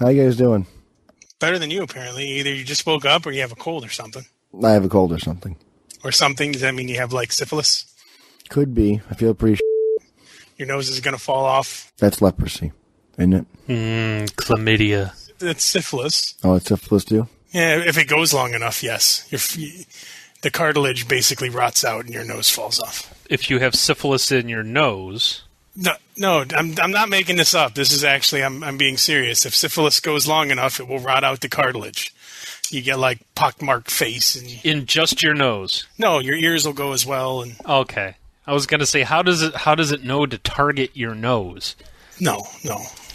How you guys doing? Better than you, apparently. Either you just woke up or you have a cold or something. I have a cold or something. Or something. Does that mean you have, like, syphilis? Could be. I feel pretty Your nose is going to fall off? That's leprosy, isn't it? Chlamydia. That's syphilis. Oh, it's syphilis too? Yeah, if it goes long enough, yes. The cartilage basically rots out and your nose falls off. If you have syphilis in your nose... No, I'm not making this up. This is actually, I'm being serious. If syphilis goes long enough, it will rot out the cartilage. You get, like, pockmarked face. In just your nose? No, your ears will go as well. And okay. I was going to say, how does it know to target your nose? No.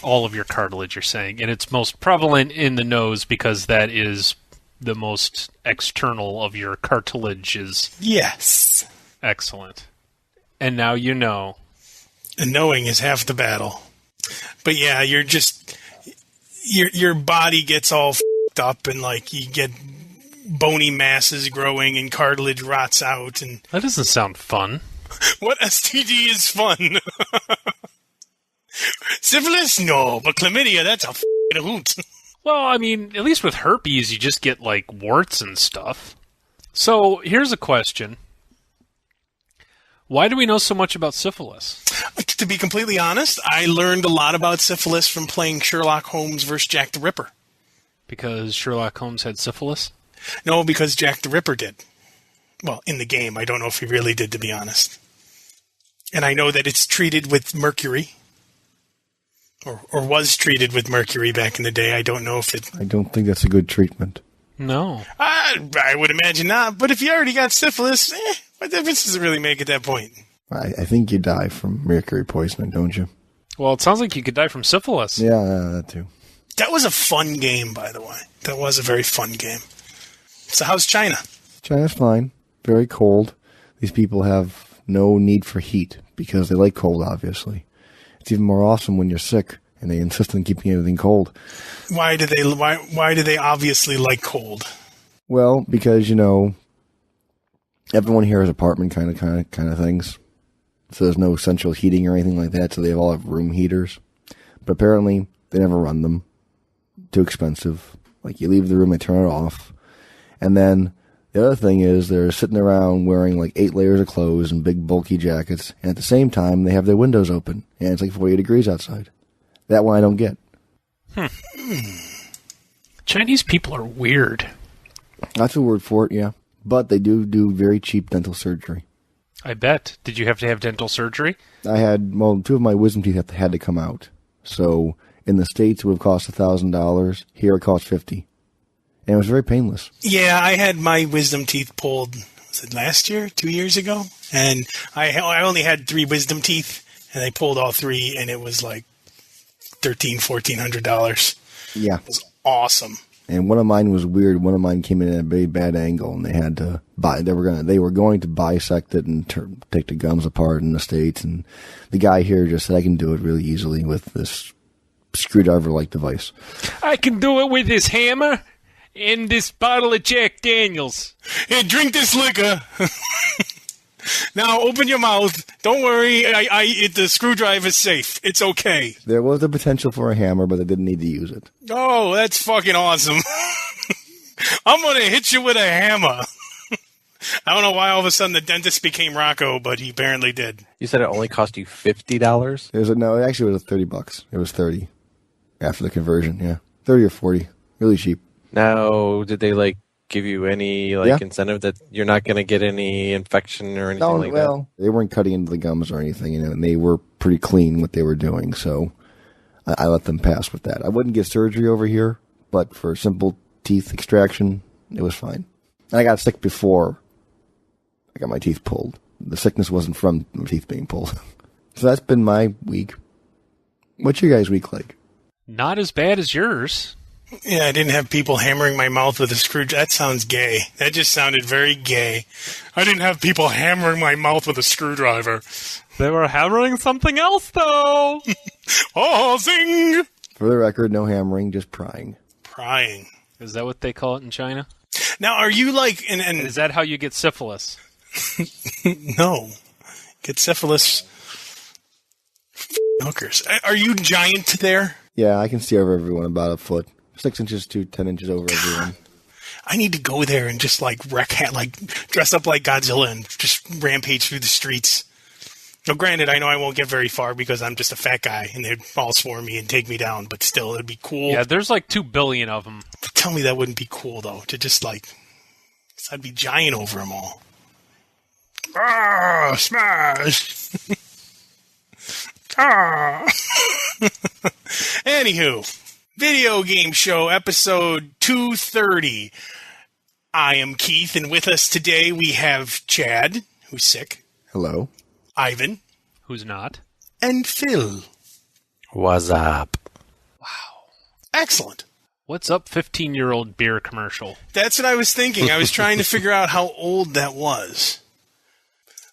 All of your cartilage, you're saying. And it's most prevalent in the nose because that is the most external of your cartilages. Yes. Excellent. And now you know. And knowing is half the battle. But yeah, you're just... Your body gets all f***ed up and, like, you get bony masses growing and cartilage rots out. And that doesn't sound fun. What STD is fun? Syphilis? No, but chlamydia, that's a f***ing hoot. Well, I mean, at least with herpes, you just get, like, warts and stuff. So, here's a question. Why do we know so much about syphilis? To be completely honest, I learned a lot about syphilis from playing Sherlock Holmes versus Jack the Ripper. Because Sherlock Holmes had syphilis? No, because Jack the Ripper did. Well, in the game. I don't know if he really did, to be honest. And I know that it's treated with mercury. Or was treated with mercury back in the day. I don't know if it... I don't think that's a good treatment. No. I would imagine not. But if you already got syphilis, what difference does it really make at that point? I think you die from mercury poisoning, don't you? Well, it sounds like you could die from syphilis. Yeah, that too. That was a fun game, by the way. That was a very fun game. So how's China? China's fine. Very cold. These people have no need for heat because they like cold, obviously. It's even more awesome when you're sick and they insist on keeping everything cold. Why do they obviously like cold? Well, because, everyone here has apartment kind of things. So there's no central heating or anything like that, so they all have room heaters. But apparently, they never run them. Too expensive. Like, you leave the room, they turn it off. And then, the other thing is, they're sitting around wearing, like, 8 layers of clothes and big, bulky jackets. And at the same time, they have their windows open. And it's like 40 degrees outside. That one I don't get. Chinese people are weird. That's a word for it, yeah. But they do very cheap dental surgery. I bet. Did you have to have dental surgery? I had, 2 of my wisdom teeth had to come out. So, in the States, it would have cost $1,000. Here, it cost $50. And it was very painless. Yeah, I had my wisdom teeth pulled, was it last year? 2 years ago? And I only had 3 wisdom teeth, and I pulled all 3, and it was like $1,400. Yeah. It was awesome. And one of mine was weird. One of mine came in at a very bad angle, and they had to they were going to bisect it and take the gums apart in the States. And the guy here just said, I can do it really easily with this screwdriver-like device. I can do it with this hammer and this bottle of Jack Daniels. Here, drink this liquor. Now open your mouth. Don't worry. The screwdriver's safe. It's okay. There was the potential for a hammer, but they didn't need to use it. Oh, that's fucking awesome. I'm going to hit you with a hammer. I don't know why all of a sudden the dentist became Rocco, but he apparently did. You said it only cost you $50? No, it actually was $30. It was $30 after the conversion, yeah. 30 or 40. Really cheap. Now, did they, give you any incentive that you're not going to get any infection or anything like that? Well, they weren't cutting into the gums or anything, and they were pretty clean what they were doing, so I let them pass with that. I wouldn't get surgery over here, but for simple teeth extraction, it was fine. And I got sick before I got my teeth pulled. The sickness wasn't from my teeth being pulled. So that's been my week. What's your guys' week like? Not as bad as yours. Yeah, I didn't have people hammering my mouth with a screwdriver. That sounds gay. That just sounded very gay. I didn't have people hammering my mouth with a screwdriver. They were hammering something else, though. Oh, zing! For the record, no hammering, just prying. Prying. Is that what they call it in China? Now, are you like... And is that how you get syphilis? No. Get syphilis... hookers. Are you giant there? Yeah, I can see over everyone about a foot. 6 inches to 10 inches over everyone. I need to go there and just dress up like Godzilla and just rampage through the streets. Now, granted, I know I won't get very far because I'm just a fat guy and they'd all swarm me and take me down, but still, it'd be cool. Yeah, there's like 2 billion of them. Tell me that wouldn't be cool, though, to just cause I'd be giant over them all. Ah, smash! Ah! Anywho, Video Game Show, episode 230. I am Keith, and with us today we have Chad, who's sick. Hello. Ivan. Who's not. And Phil. What's up? Wow. Excellent. What's up, 15-year-old beer commercial? That's what I was thinking. I was trying to figure out how old that was.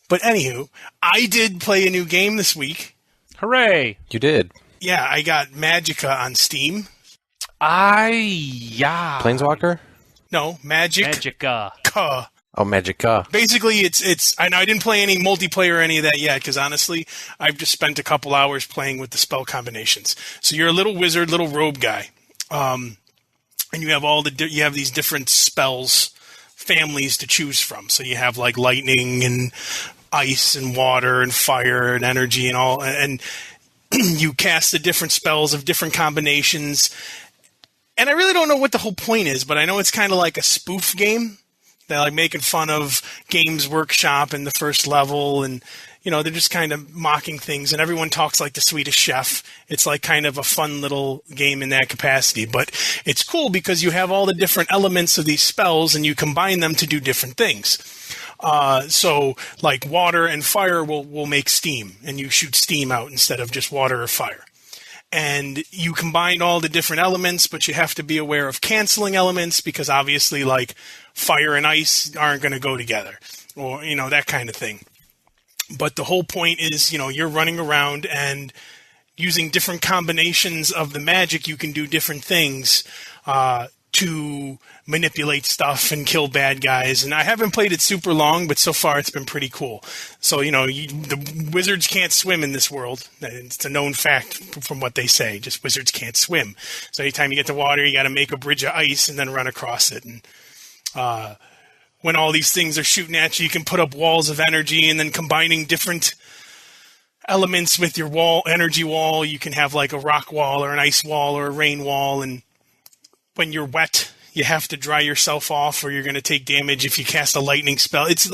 But anywho, I did play a new game this week. Hooray! You did. Yeah, I got Magicka on Steam. Yeah. Planeswalker? No, Magicka. Oh, Magicka. Basically, it's. I know I didn't play any multiplayer or any of that yet because honestly, I've just spent a couple hours playing with the spell combinations. So you're a little wizard, little robe guy, and you have you have these different spells families to choose from. So you have like lightning and ice and water and fire and energy and all, and you cast the different spells of different combinations. And I really don't know what the whole point is, but I know it's kind of like a spoof game. They're like making fun of Games Workshop in the first level, and they're just kind of mocking things, and everyone talks like the Swedish Chef. It's like kind of a fun little game in that capacity, but it's cool because you have all the different elements of these spells, and you combine them to do different things. So like water and fire will make steam, and you shoot steam out instead of just water or fire. And you combine all the different elements, but you have to be aware of canceling elements because obviously like fire and ice aren't going to go together or, that kind of thing. But the whole point is, you're running around and using different combinations of the magic, you can do different things to manipulate stuff and kill bad guys. And I haven't played it super long, but so far it's been pretty cool. So, the wizards can't swim in this world. It's a known fact from what they say. Just wizards can't swim. So anytime you get to water, you got to make a bridge of ice and then run across it. And when all these things are shooting at you, you can put up walls of energy, and then combining different elements with your energy wall, you can have like a rock wall or an ice wall or a rain wall. And when you're wet, you have to dry yourself off or you're going to take damage if you cast a lightning spell. It's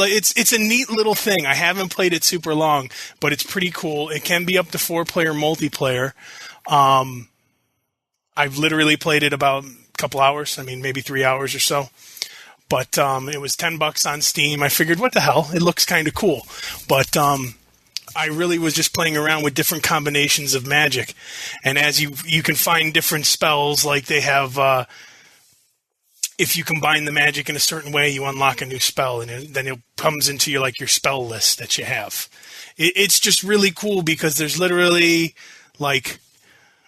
a neat little thing. I haven't played it super long, but it's pretty cool. It can be up to 4-player multiplayer. I've literally played it about a couple hours. I mean, maybe 3 hours or so. But it was $10 on Steam. I figured, what the hell? It looks kind of cool. But I really was just playing around with different combinations of magic. And as you can find different spells, like they have, if you combine the magic in a certain way, you unlock a new spell, and then it comes into your spell list that you have. It's just really cool because there's literally like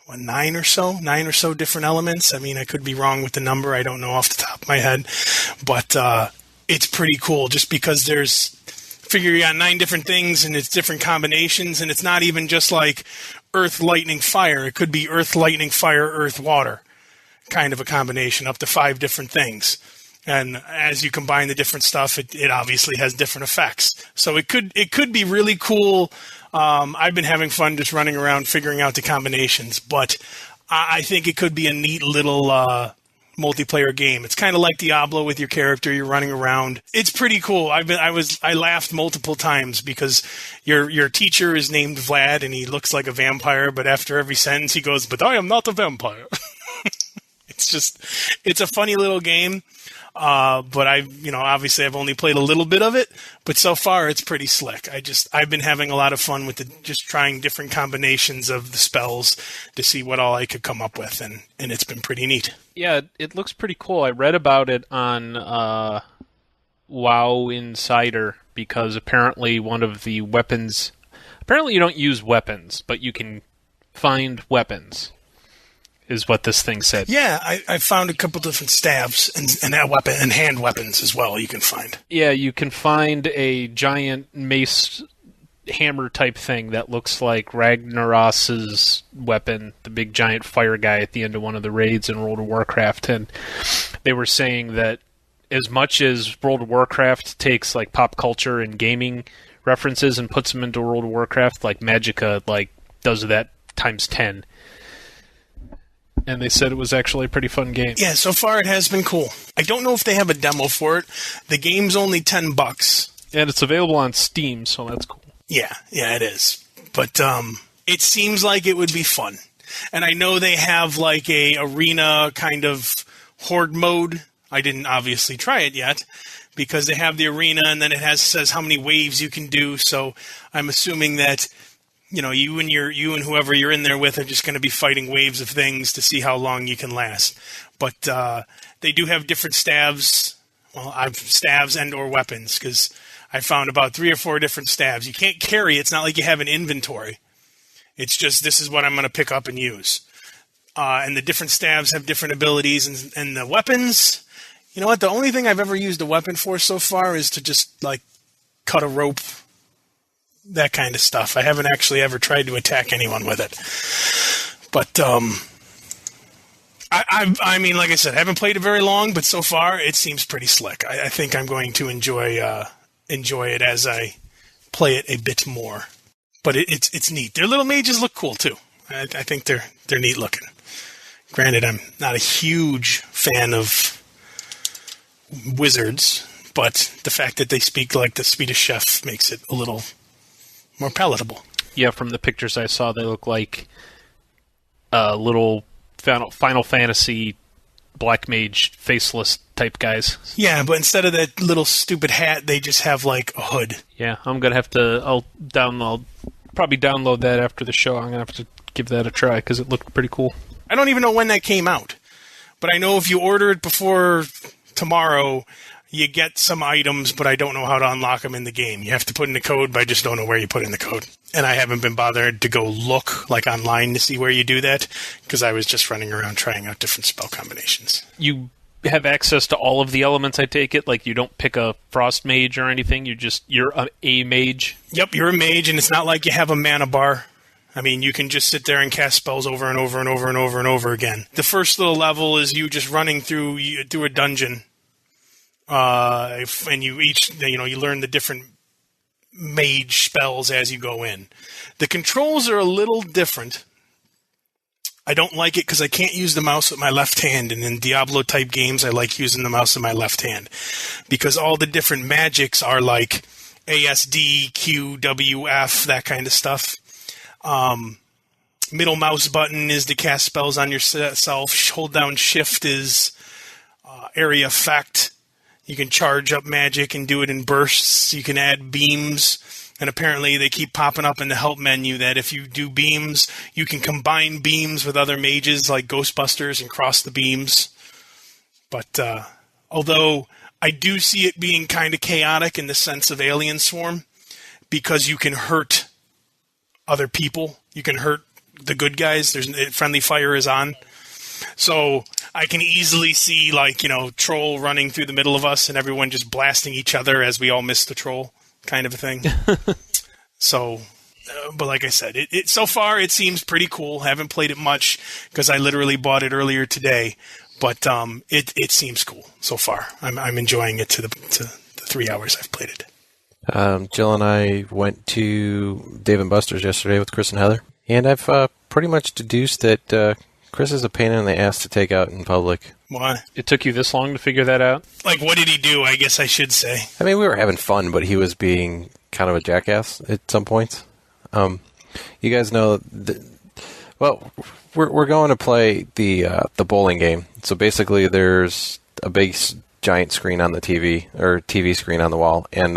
9 or so different elements. I mean, I could be wrong with the number. I don't know off the top of my head, but it's pretty cool just because figure you got 9 different things and it's different combinations, and it's not even just like earth, lightning, fire. It could be earth, lightning, fire, earth, water kind of a combination, up to 5 different things. And as you combine the different stuff, it obviously has different effects. So it could be really cool. I've been having fun just running around figuring out the combinations, but I think it could be a neat little multiplayer game. It's kind of like Diablo with your character. You're running around. It's pretty cool. I laughed multiple times because your teacher is named Vlad and he looks like a vampire, but after every sentence he goes, "But I am not a vampire." It's a funny little game. But obviously I've only played a little bit of it, but so far it's pretty slick. I've been having a lot of fun with just trying different combinations of the spells to see what all I could come up with, and it's been pretty neat. Yeah, it looks pretty cool. I read about it on WoW Insider because apparently one of the weapons, apparently you don't use weapons, but you can find weapons, is what this thing said. Yeah, I found a couple different staves and that weapon and hand weapons as well. You can find. Yeah, you can find a giant mace hammer type thing that looks like Ragnaros's weapon, the big giant fire guy at the end of one of the raids in World of Warcraft. And they were saying that as much as World of Warcraft takes like pop culture and gaming references and puts them into World of Warcraft, like Magicka like does that times 10. And they said it was actually a pretty fun game. Yeah, so far it has been cool. I don't know if they have a demo for it. The game's only $10. And it's available on Steam, so that's cool. Yeah, it is. But it seems like it would be fun. And I know they have like a arena kind of horde mode. I didn't obviously try it yet because they have the arena and then it says how many waves you can do. So I'm assuming that you and whoever you're in there with are just going to be fighting waves of things to see how long you can last. But they do have different stabs. Well, stabs and or weapons because I found about 3 or 4 different stabs. You can't carry. It's not like you have an inventory. It's just this is what I'm going to pick up and use. And the different stabs have different abilities and the weapons. You know what? The only thing I've ever used a weapon for so far is to just like cut a rope. That kind of stuff. I haven't actually ever tried to attack anyone with it. But, I mean, like I said, I haven't played it very long, but so far it seems pretty slick. I think I'm going to enjoy it as I play it a bit more. But it's neat. Their little mages look cool, too. I think they're neat looking. Granted, I'm not a huge fan of wizards, but the fact that they speak like the Swedish chef makes it a little more palatable. Yeah, from the pictures I saw, they look like little Final Fantasy black mage faceless type guys. Yeah, but instead of that little stupid hat, they just have like a hood. Yeah, I'm gonna have to. I'll probably download that after the show. I'm gonna have to give that a try because it looked pretty cool. I don't even know when that came out, but I know if you order it before tomorrow, you get some items, but I don't know how to unlock them in the game. You have to put in the code, but I just don't know where you put in the code. And I haven't been bothered to go look like online to see where you do that because I was just running around trying out different spell combinations. You have access to all of the elements, I take it? Like you don't pick a frost mage or anything? You're a mage? Yep, you're a mage, and it's not like you have a mana bar. I mean, you can just sit there and cast spells over and over and over and over and over again. The first little level is you just running through a dungeon. And you learn the different mage spells as you go in. The controls are a little different. I don't like it because I can't use the mouse with my left hand, and in Diablo-type games, I like using the mouse with my left hand because all the different magics are like ASD, Q, W, F, that kind of stuff. Middle mouse button is to cast spells on yourself. Hold down Shift is area effect. You can charge up magic and do it in bursts. You can add beams. And apparently they keep popping up in the help menu that if you do beams, you can combine beams with other mages like Ghostbusters and cross the beams. But although I do see it being kind of chaotic in the sense of Alien Swarm, because you can hurt other people. You can hurt the good guys. Friendly fire is on. So I can easily see, troll running through the middle of us and everyone just blasting each other as we all miss the troll, kind of a thing. So, but like I said, so far it seems pretty cool. Haven't played it much because I literally bought it earlier today. But it seems cool so far. I'm enjoying it to the 3 hours I've played it. Jill and I went to Dave & Buster's yesterday with Chris and Heather, and I've pretty much deduced that Chris is a pain in the ass to take out in public. Why? It took you this long to figure that out? Like, what did he do, I guess I should say? I mean, we were having fun, but he was being kind of a jackass at some points. You guys know we're going to play the bowling game. So basically, there's a big giant screen on the TV or TV screen on the wall, and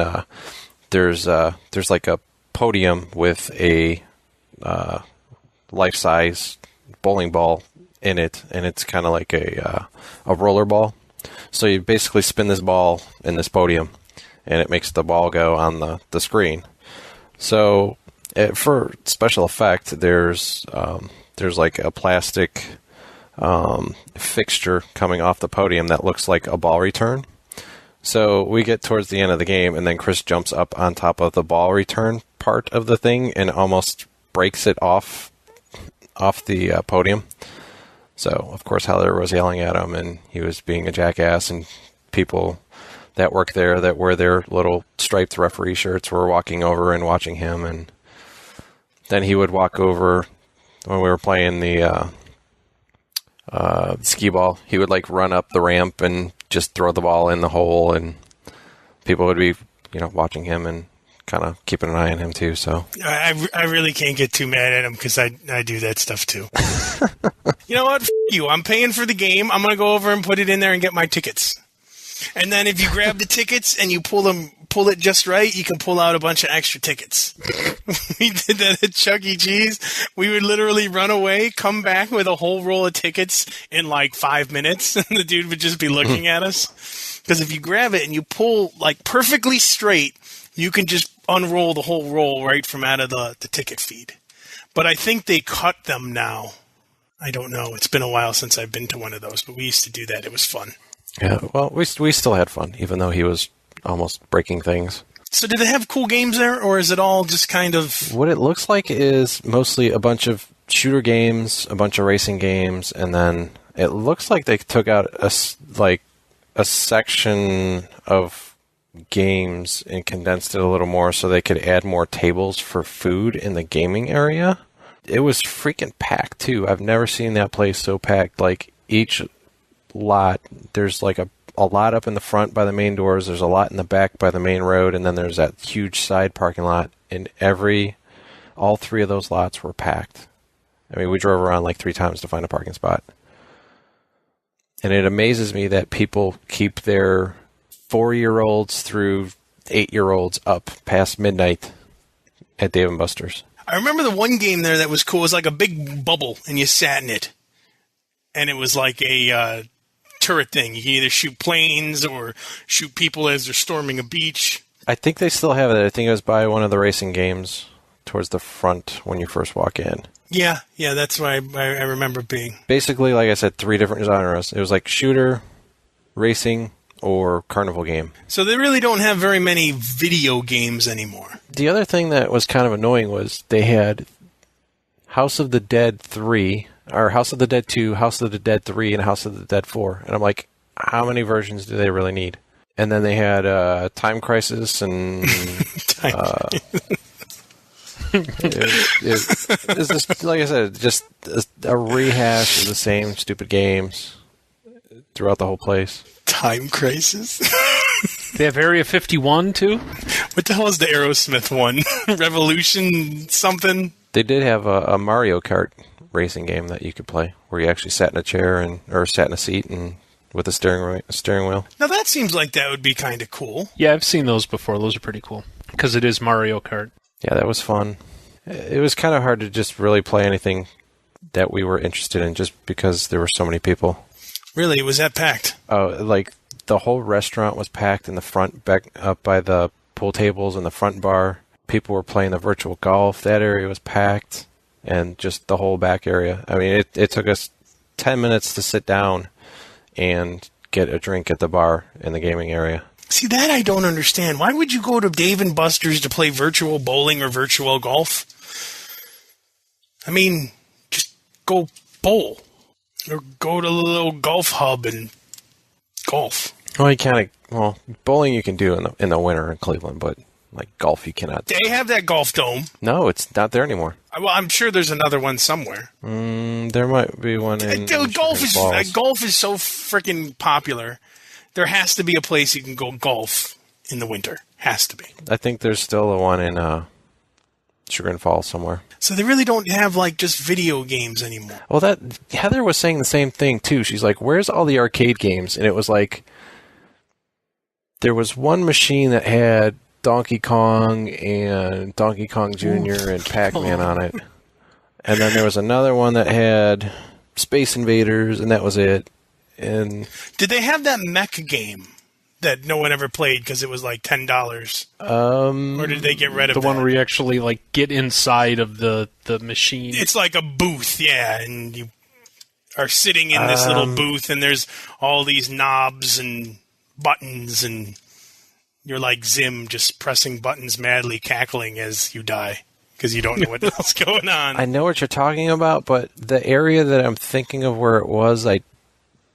there's like a podium with a life-size bowling ball in it, and it's kind of like a roller ball. So you basically spin this ball in this podium, and it makes the ball go on the screen. So for special effect, there's like a plastic fixture coming off the podium that looks like a ball return. So we get towards the end of the game, and then Chris jumps up on top of the ball return part of the thing and almost breaks it off the podium. So, of course, Heather was yelling at him, and he was being a jackass, and people that work there that wear their little striped referee shirts were walking over and watching him, and then he would walk over when we were playing the skee ball. He would like run up the ramp and just throw the ball in the hole, and people would be, watching him and kind of keeping an eye on him too. So I really can't get too mad at him because I do that stuff too. You know what? F you. I'm paying for the game. I'm gonna go over and put it in there and get my tickets. And then if you grab the tickets and you pull it just right, you can pull out a bunch of extra tickets. We did that at Chuck E. Cheese. We would literally run away, come back with a whole roll of tickets in like 5 minutes, and the dude would just be looking at us. Because if you grab it and you pull like perfectly straight, you can just unroll the whole roll right from out of the ticket feed. But I think they cut them now. I don't know. It's been a while since I've been to one of those, but we used to do that. It was fun. Yeah, well, we still had fun, even though he was almost breaking things. So did they have cool games there, or is it all just kind of... What it looks like is mostly a bunch of shooter games, a bunch of racing games, and then it looks like they took out a section of games and condensed it a little more so they could add more tables for food in the gaming area. It was freaking packed, too. I've never seen that place so packed. Like, each lot, there's like a lot up in the front by the main doors, there's a lot in the back by the main road, and then there's that huge side parking lot, and all three of those lots were packed. I mean, we drove around like 3 times to find a parking spot. And it amazes me that people keep their 4-year-olds through 8-year-olds up past midnight at Dave & Buster's. I remember the one game there that was cool. It was like a big bubble, and you sat in it. And it was like a turret thing. You can either shoot planes or shoot people as they're storming a beach. I think they still have it. I think it was by one of the racing games towards the front when you first walk in. Yeah, that's what I remember being. Basically, like I said, 3 different genres. It was like shooter, racing, or carnival game. So they really don't have very many video games anymore. The other thing that was kind of annoying was they had House of the Dead 3, or House of the Dead 2, House of the Dead 3, and House of the Dead 4. And I'm like, how many versions do they really need? And then they had Time Crisis and... It's just, like I said, just a rehash of the same stupid games throughout the whole place. Time Crisis? They have Area 51, too? What the hell is the Aerosmith one? Revolution something? They did have a Mario Kart racing game that you could play, where you actually sat in a chair or sat in a seat and with a steering wheel. Now that seems like that would be kind of cool. Yeah, I've seen those before. Those are pretty cool because it is Mario Kart. Yeah, that was fun. It was kind of hard to just really play anything that we were interested in, just because there were so many people. Really, was that packed? Oh, like the whole restaurant was packed in the front, back up by the pool tables and the front bar. People were playing the virtual golf. That area was packed, and just the whole back area. I mean, it took us 10 minutes to sit down and get a drink at the bar in the gaming area. See, that I don't understand. Why would you go to Dave & Buster's to play virtual bowling or virtual golf? I mean, just go bowl. Or go to the little golf hub and golf. Well, bowling you can do in the winter in Cleveland, but like golf you cannot. They have that golf dome. No, it's not there anymore. Well, I'm sure there's another one somewhere. There might be one in golf is so freaking popular. There has to be a place you can go golf in the winter. Has to be. I think there's still a one in Sugar Falls somewhere. So they really don't have like just video games anymore. Well, that Heather was saying the same thing too. She's like, "Where's all the arcade games?" And it was like there was one machine that had Donkey Kong and Donkey Kong Jr. and Pac-Man on it. And then there was another one that had Space Invaders, and that was it. And did they have that mech game that no one ever played because it was like $10? Or did they get rid of the one where you actually like get inside of the machine? It's like a booth, yeah, and you are sitting in this little booth, and there's all these knobs and buttons, and You're like Zim, just pressing buttons madly, cackling as you die because you don't know what else going on. I know what you're talking about, but the area that I'm thinking of where it was,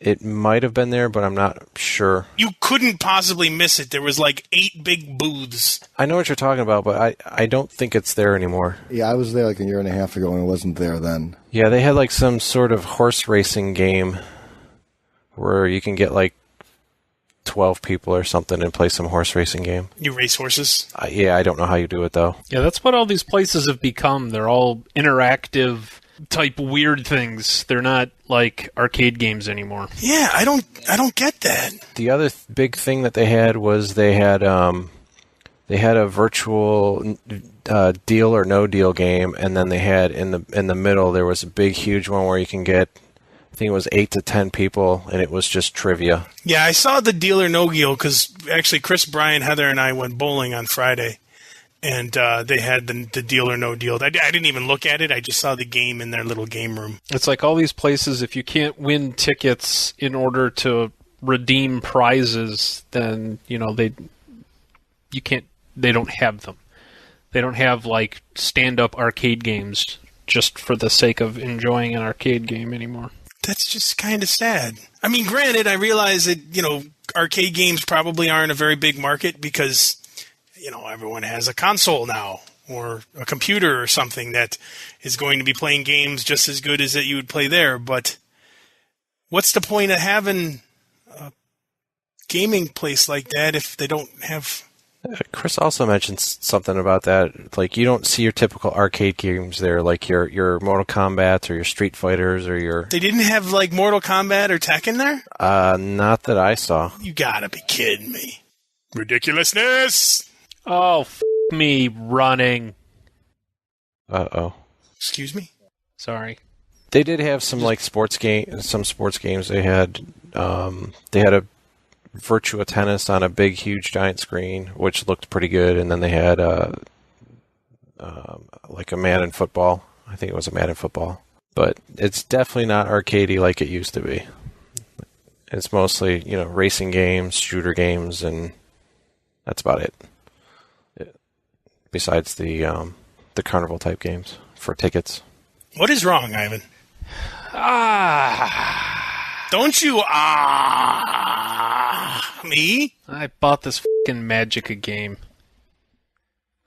it might have been there, but I'm not sure. You couldn't possibly miss it. There was like 8 big booths. I know what you're talking about, but I don't think it's there anymore. Yeah, I was there like a year and a half ago, and it wasn't there then. Yeah, they had like some sort of horse racing game where you can get like 12 people or something and play some horse racing game. You race horses? Yeah, I don't know how you do it, though. Yeah, that's what all these places have become. They're all interactive type weird things. They're not like arcade games anymore. Yeah, I don't get that. The other big thing that they had was they had a virtual deal or no deal game, and then they had in the middle there was a big huge one where you can get, I think it was 8 to 10 people, and it was just trivia. Yeah, I saw the deal or no deal because actually Chris, Brian, Heather, and I went bowling on Friday. And they had the deal or no deal. I didn't even look at it. I just saw the game in their little game room. It's like all these places, if you can't win tickets in order to redeem prizes, then, they don't have them. They don't have, like, stand-up arcade games just for the sake of enjoying an arcade game anymore. That's just kind of sad. I mean, granted, I realize that, arcade games probably aren't a very big market because everyone has a console now or a computer or something that is going to be playing games just as good as that you would play there. But what's the point of having a gaming place like that if they don't have... Chris also mentioned something about that. Like, you don't see your typical arcade games there, like your Mortal Kombat or your Street Fighters or your... They didn't have, like, Mortal Kombat or Tekken there? Not that I saw. You gotta be kidding me. Ridiculousness! Oh, me running. Uh-oh. Excuse me? Sorry. They did have some sports games. They had a Virtua Tennis on a big, huge, giant screen, which looked pretty good, and then they had like a Madden football. I think it was a Madden football, but it's definitely not arcadey like it used to be. It's mostly racing games, shooter games, and that's about it. Besides the carnival type games for tickets. What is wrong, Ivan? Don't you me? I bought this fucking Magicka game.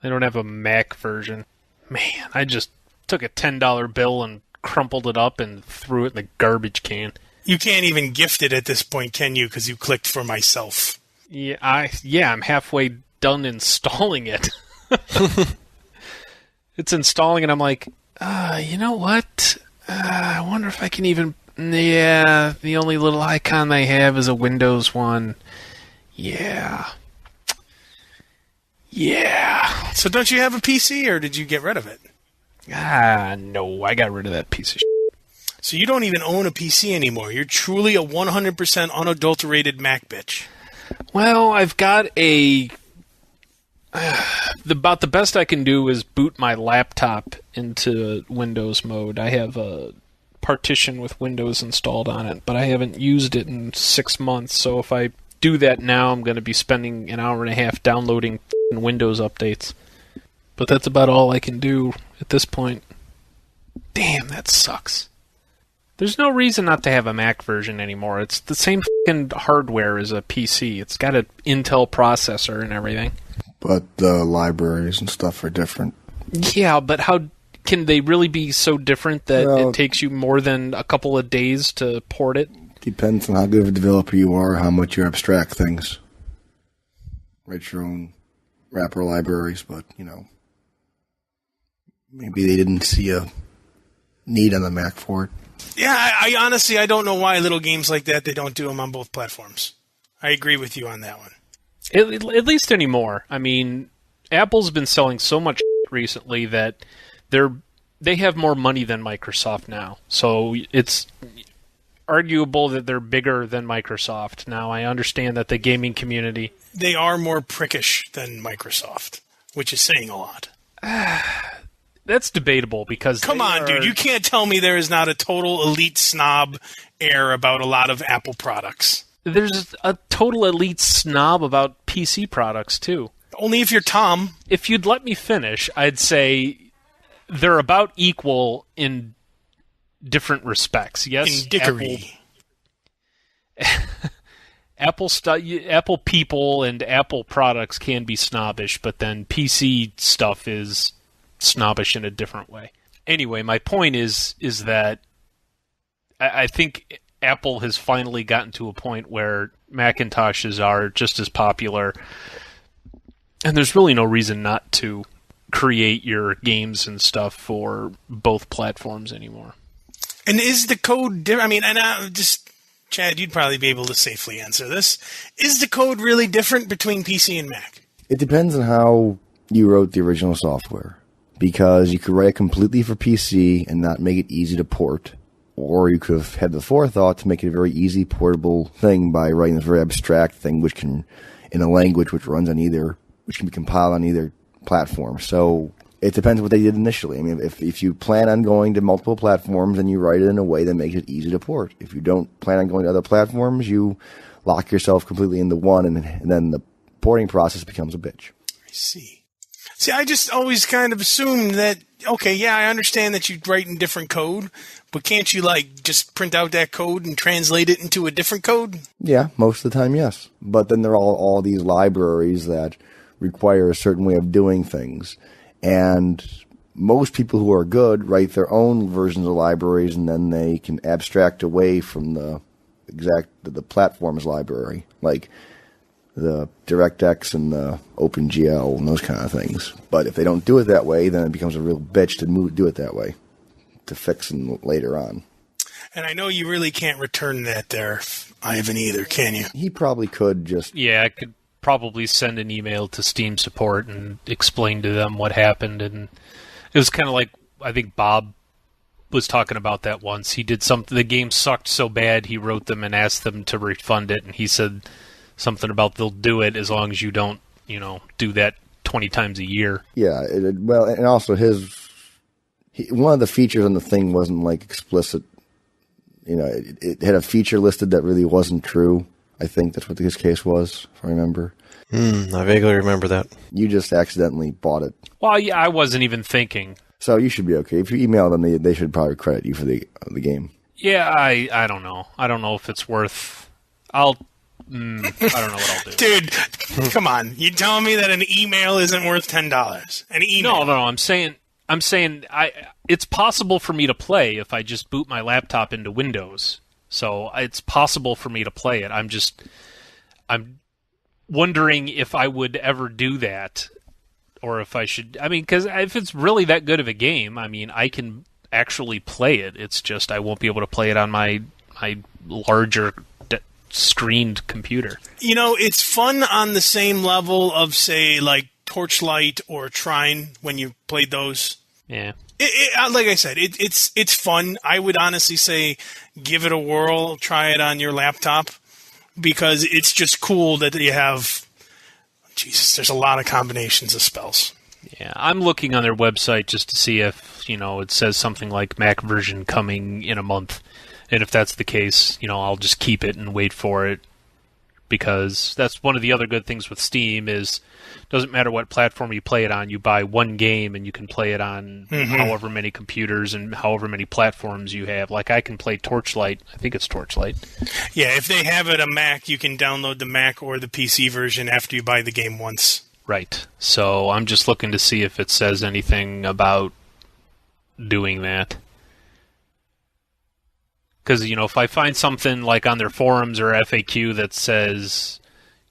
They don't have a Mac version. Man, I just took a $10 bill and crumpled it up and threw it in the garbage can. You can't even gift it at this point, can you? Because you clicked for myself. Yeah, I'm halfway done installing it. It's installing, and I'm like, you know what? I wonder if I can even... Yeah, the only little icon they have is a Windows one. Yeah. So don't you have a PC, or did you get rid of it? No, I got rid of that piece of shit. So you don't even own a PC anymore. You're truly a 100% unadulterated Mac bitch. Well, I've got about the best I can do is boot my laptop into Windows mode. I have a partition with Windows installed on it, but I haven't used it in 6 months, so if I do that now, I'm going to be spending an hour and a half downloading Windows updates. But that's about all I can do at this point. Damn, that sucks. There's no reason not to have a Mac version anymore. It's the same fucking hardware as a PC. It's got an Intel processor and everything. But the libraries and stuff are different. Yeah, but how can they really be so different that it takes you more than a couple of days to port it? Depends on how good of a developer you are, how much you abstract things. Write your own wrapper libraries, but, maybe they didn't see a need on the Mac for it. Yeah, I honestly, I don't know why little games like that, they don't do them on both platforms. I agree with you on that one. At least anymore. I mean, Apple's been selling so much recently that they have more money than Microsoft now. So it's arguable that they're bigger than Microsoft. Now, I understand that the gaming community... They are more prickish than Microsoft, which is saying a lot. That's debatable because... Come on, dude. You can't tell me there is not a total elite snob air about a lot of Apple products. There's a total elite snob about PC products, too. Only if you're Tom. If you'd let me finish, I'd say they're about equal in different respects. Yes, In dickery. Apple people and Apple products can be snobbish, but then PC stuff is snobbish in a different way. Anyway, my point is that I think Apple has finally gotten to a point where Macintoshes are just as popular, and there's really no reason not to create your games and stuff for both platforms anymore. And is the code different? I mean, and just, Chad, you'd probably be able to safely answer this. Is the code really different between PC and Mac? It depends on how you wrote the original software. Because you could write it completely for PC and not make it easy to port. Or you could have had the forethought to make it a very easy portable thing by writing this very abstract thing which can, in a language which runs on either, which can be compiled on either platform. So it depends what they did initially. I mean, if you plan on going to multiple platforms, then you write it in a way that makes it easy to port. If you don't plan on going to other platforms, you lock yourself completely into one, and then the porting process becomes a bitch. I see. See, I just always kind of assumed that, okay, yeah, I understand that you write in different code, but can't you, just print out that code and translate it into a different code? Yeah, most of the time, yes. But then there are all these libraries that require a certain way of doing things. And most people who are good write their own versions of libraries, and then they can abstract away from the platform's library. Like the DirectX and the OpenGL and those kind of things. But if they don't do it that way, then it becomes a real bitch to do it that way, to fix them later on. And I know you really can't return that there, Ivan, either, can you? He probably could just... Yeah, I could probably send an email to Steam support and explain to them what happened. And it was kind of like, I think Bob was talking about that once. He did something, the game sucked so bad, he wrote them and asked them to refund it, and he said something about they'll do it as long as you don't, do that 20 times a year. Yeah, well, and also one of the features on the thing wasn't explicit. It had a feature listed that really wasn't true. I think that's what his case was, if I remember. I vaguely remember that. You just accidentally bought it. Well, yeah, I wasn't even thinking. So you should be okay. If you email them, they should probably credit you for the game. Yeah, I don't know. I don't know if it's worth... I don't know what I'll do. Dude, come on. You telling me that an email isn't worth $10? An email? No. I'm saying it's possible for me to play if I just boot my laptop into Windows. So it's possible for me to play it. I'm wondering if I would ever do that, or if I should. I mean, because if it's really that good of a game, I mean, I can actually play it. It's just I won't be able to play it on my larger screened computer. It's fun on the same level of, say, Torchlight or Trine when you played those. Yeah. Like I said, it's fun. I would honestly say give it a whirl, try it on your laptop, because it's just cool that you have... Jesus, there's a lot of combinations of spells. Yeah, I'm looking on their website just to see if, it says something like Mac version coming in a month. And if that's the case, I'll just keep it and wait for it, because that's one of the other good things with Steam is doesn't matter what platform you play it on, you buy one game and you can play it on however many computers and however many platforms you have. Like I can play Torchlight. I think it's Torchlight. Yeah, if they have it on Mac, you can download the Mac or the PC version after you buy the game once. Right. So I'm just looking to see if it says anything about doing that. Because, if I find something like on their forums or FAQ that says,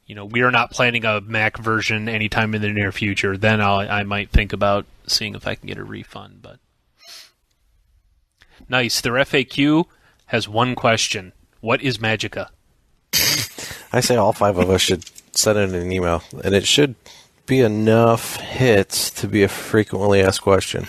we are not planning a Mac version anytime in the near future, then I might think about seeing if I can get a refund. But nice. Their FAQ has one question. What is Magicka? I say all 5 of us should send in an email, and it should be enough hits to be a frequently asked question.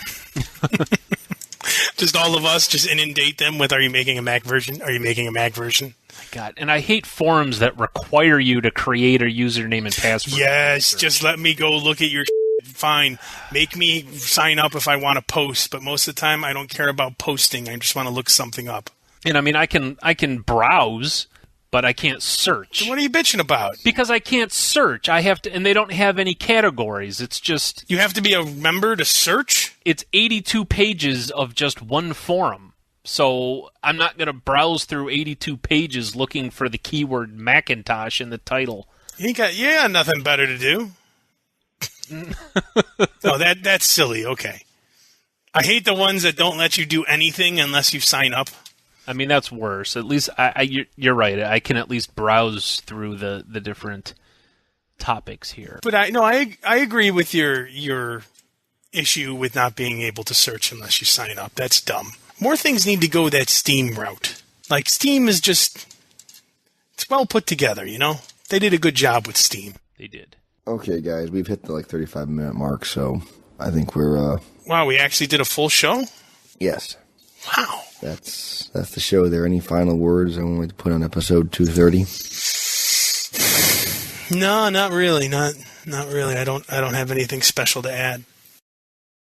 Just all of us just inundate them with, are you making a Mac version? Are you making a Mac version? God, and I hate forums that require you to create a username and password. Yes, just let me go look at your fine. Make me sign up if I want to post, but most of the time I don't care about posting. I just want to look something up. And I mean, I can browse, but I can't search. So what are you bitching about? Because I can't search. I have to, and they don't have any categories. It's just... You have to be a member to search? It's 82 pages of just one forum. So I'm not going to browse through 82 pages looking for the keyword Macintosh in the title. You got nothing better to do. Oh, that's silly. Okay. I hate the ones that don't let you do anything unless you sign up. I mean, that's worse. At least you're right. I can at least browse through the different topics here. But I agree with your issue with not being able to search unless you sign up. That's dumb. More things need to go that Steam route. Like, Steam is just... It's well put together, you know? They did a good job with Steam. They did. Okay, guys, we've hit the 35-minute mark, so I think we're... Wow, we actually did a full show? Yes. Wow. That's the show there. Any final words I want to put on episode 230? No, not really. Not really. I don't have anything special to add.